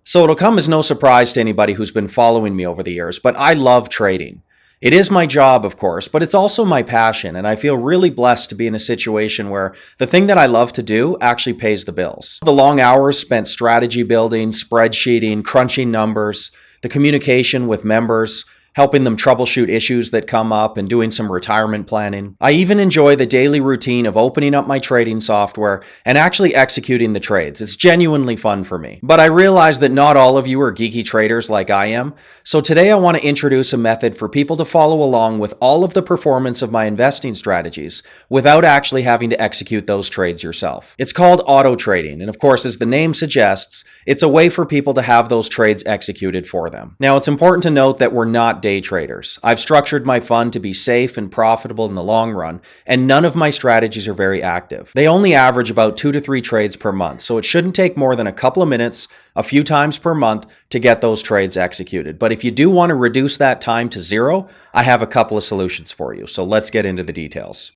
So it'll come as no surprise to anybody who's been following me over the years, but I love trading. It is my job, of course, but it's also my passion, and I feel really blessed to be in a situation where the thing that I love to do actually pays the bills. The long hours spent strategy building, spreadsheeting, crunching numbers, the communication with members, helping them troubleshoot issues that come up, and doing some retirement planning. I even enjoy the daily routine of opening up my trading software and actually executing the trades. It's genuinely fun for me. But I realize that not all of you are geeky traders like I am, so today I want to introduce a method for people to follow along with all of the performance of my investing strategies without actually having to execute those trades yourself. It's called AutoTrading, and of course, as the name suggests, it's a way for people to have those trades executed for them. Now, it's important to note that we're not day traders. I've structured my fund to be safe and profitable in the long run, and none of my strategies are very active. They only average about 2 to 3 trades per month, so it shouldn't take more than a couple of minutes, a few times per month, to get those trades executed. But if you do want to reduce that time to 0, I have a couple of solutions for you. So let's get into the details.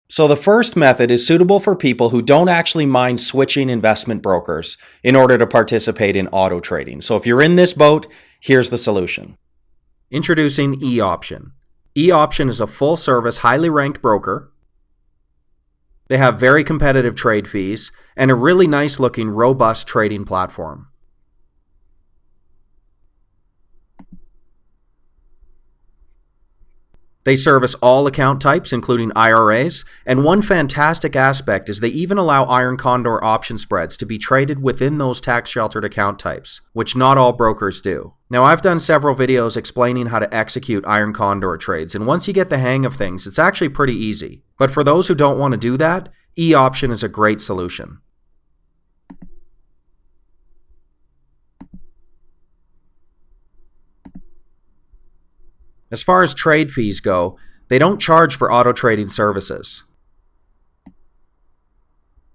So the first method is suitable for people who don't actually mind switching investment brokers in order to participate in auto trading. So if you're in this boat, here's the solution. Introducing eOption. eOption is a full-service, highly ranked broker. They have very competitive trade fees and a really nice-looking, robust trading platform. They service all account types, including IRAs, and one fantastic aspect is they even allow iron condor option spreads to be traded within those tax-sheltered account types, which not all brokers do. Now, I've done several videos explaining how to execute iron condor trades, and once you get the hang of things, it's actually pretty easy. But for those who don't want to do that, eOption is a great solution. As far as trade fees go, they don't charge for auto trading services.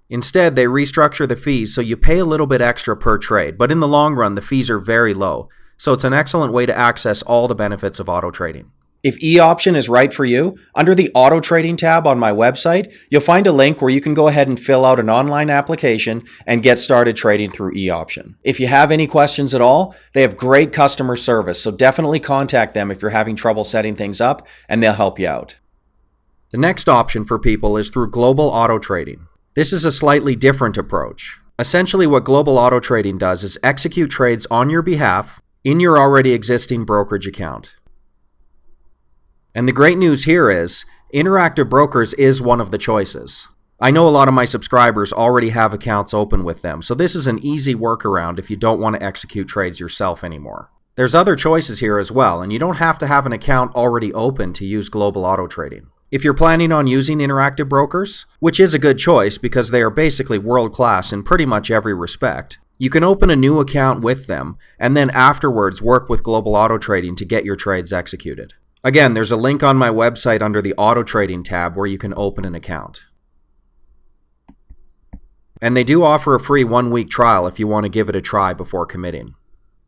Instead, they restructure the fees so you pay a little bit extra per trade, but in the long run, the fees are very low, so it's an excellent way to access all the benefits of auto trading. If eOption is right for you, under the Auto Trading tab on my website, you'll find a link where you can go ahead and fill out an online application and get started trading through eOption. If you have any questions at all, they have great customer service, so definitely contact them if you're having trouble setting things up, and they'll help you out. The next option for people is through Global Auto Trading. This is a slightly different approach. Essentially, what Global Auto Trading does is execute trades on your behalf in your already existing brokerage account. And the great news here is, Interactive Brokers is one of the choices. I know a lot of my subscribers already have accounts open with them, so this is an easy workaround if you don't want to execute trades yourself anymore. There's other choices here as well, and you don't have to have an account already open to use Global Auto Trading. If you're planning on using Interactive Brokers, which is a good choice because they are basically world-class in pretty much every respect, you can open a new account with them, and then afterwards work with Global Auto Trading to get your trades executed. Again, there's a link on my website under the Auto Trading tab where you can open an account. And they do offer a free 1-week trial if you want to give it a try before committing.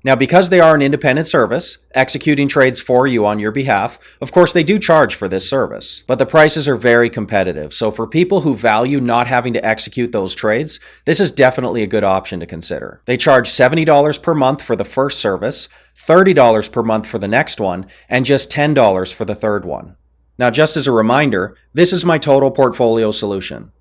Now, because they are an independent service, executing trades for you on your behalf, of course they do charge for this service. But the prices are very competitive, so for people who value not having to execute those trades, this is definitely a good option to consider. They charge $70 per month for the first service, $30 per month for the next one, and just $10 for the third one. Now, just as a reminder, this is my total portfolio solution.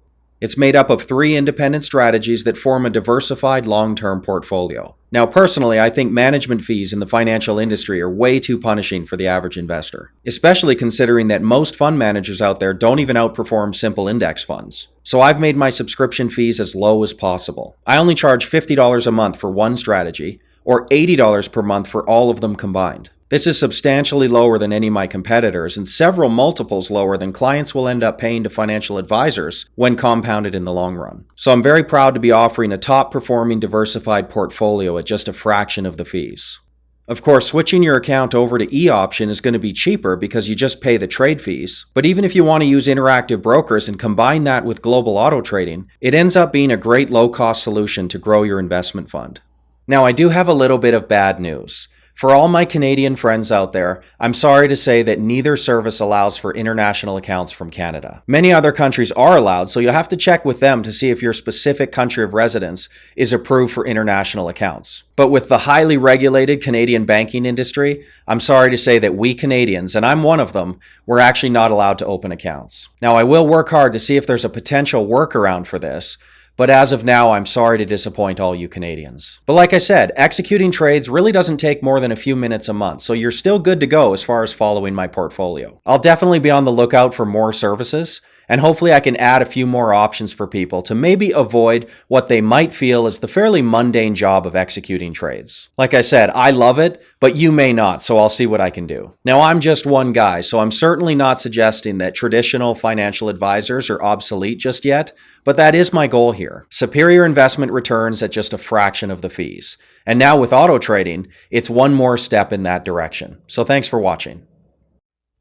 It's made up of 3 independent strategies that form a diversified long-term portfolio. Now, personally, I think management fees in the financial industry are way too punishing for the average investor, especially considering that most fund managers out there don't even outperform simple index funds. So I've made my subscription fees as low as possible. I only charge $50 a month for one strategy, or $80 per month for all of them combined. This is substantially lower than any of my competitors and several multiples lower than clients will end up paying to financial advisors when compounded in the long run. So I'm very proud to be offering a top-performing diversified portfolio at just a fraction of the fees. Of course, switching your account over to eOption is going to be cheaper because you just pay the trade fees. But even if you want to use Interactive Brokers and combine that with Global Auto Trading, it ends up being a great low-cost solution to grow your investment fund. Now, I do have a little bit of bad news. For all my Canadian friends out there, I'm sorry to say that neither service allows for international accounts from Canada. Many other countries are allowed, so you'll have to check with them to see if your specific country of residence is approved for international accounts. But with the highly regulated Canadian banking industry, I'm sorry to say that we Canadians, and I'm one of them, we're actually not allowed to open accounts. Now, I will work hard to see if there's a potential workaround for this, but as of now, I'm sorry to disappoint all you Canadians. But like I said, executing trades really doesn't take more than a few minutes a month, so you're still good to go as far as following my portfolio. I'll definitely be on the lookout for more services, and hopefully I can add a few more options for people to maybe avoid what they might feel is the fairly mundane job of executing trades. Like I said, I love it, but you may not, so I'll see what I can do. Now, I'm just one guy, so I'm certainly not suggesting that traditional financial advisors are obsolete just yet, but that is my goal here. Superior investment returns at just a fraction of the fees. And now with auto trading, it's one more step in that direction. So thanks for watching.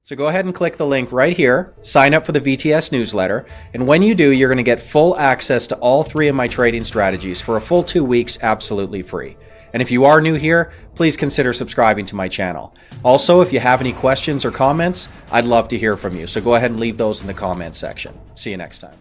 So go ahead and click the link right here, sign up for the VTS newsletter, and when you do, you're going to get full access to all 3 of my trading strategies for a full 2 weeks absolutely free. And if you are new here, please consider subscribing to my channel. Also, if you have any questions or comments, I'd love to hear from you. So go ahead and leave those in the comments section. See you next time.